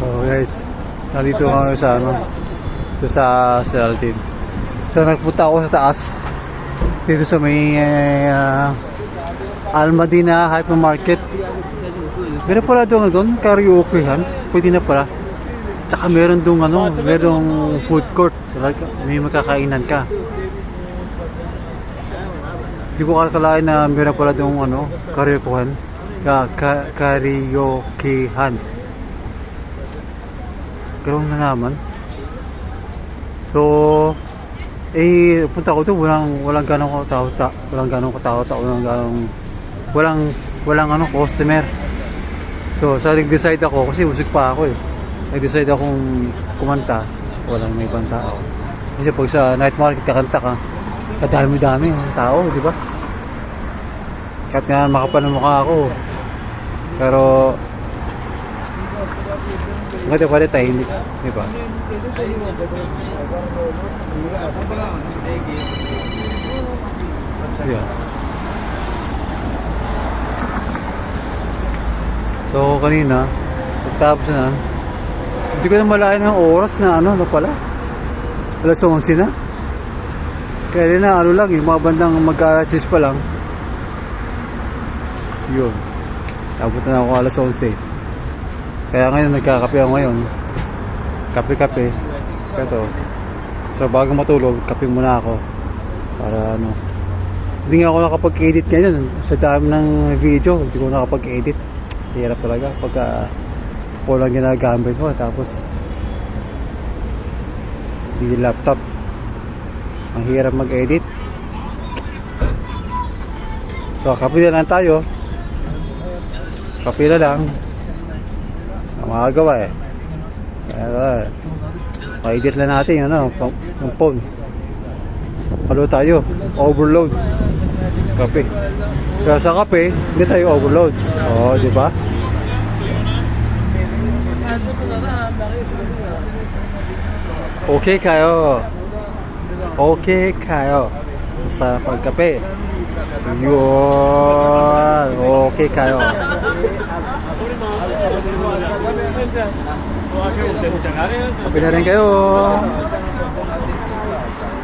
So guys, nandito kami sa ito sa Saltin. So nagpunta ako sa taas dito sa may Almadina Hypermarket. Meron pala doon karaokehan, pwede na pala. Tsaka meron doon merong food court, may makakainan ka. Hindi ko kakalain na meron pala doon karaokehan. Karaokehan. Karoon na naman. So, punta ko doon, walang ganong katao-ta, walang customer. So, nag-decide ako kasi usik pa ako eh. Nag-decide akong kumanta, walang may ibang tao. Kasi pag sa night market kakanta ka, kadami-dami ng tao, di ba? Kahit nga makapal ng mukha ako. Pero maganda pa rin tahimik, di ba? Yeah. So kanina, pagtapos na, hindi ko na malayan ng oras na na pala. Alas 11 na. Kaya na lang, yung mga bandang mag-alas pa lang. Yun. Abot na ako alas 11. Kaya ngayon nagkakape ako ngayon. Kape-kape. Ito. So bago matulog, kape muna ako. Para hindi nga ako nakapag-edit ngayon. Sa dami ng video, hindi ko nakapag-edit. Hirap talaga pagka ako lang ginagamit ko. Tapos hindi laptop. Ang hirap mag-edit. So kape na lang tayo. Kape na lang. Ang makagawa eh. Kaya ma-edit lang natin yung phone. Halo tayo. Overload. Kape. Kaya sa kape, hindi tayo overload. Oo, di ba? Okay kayo. Okay kayo. Sa pagkape. Yun. Okay kayo. Kape na rin kayo.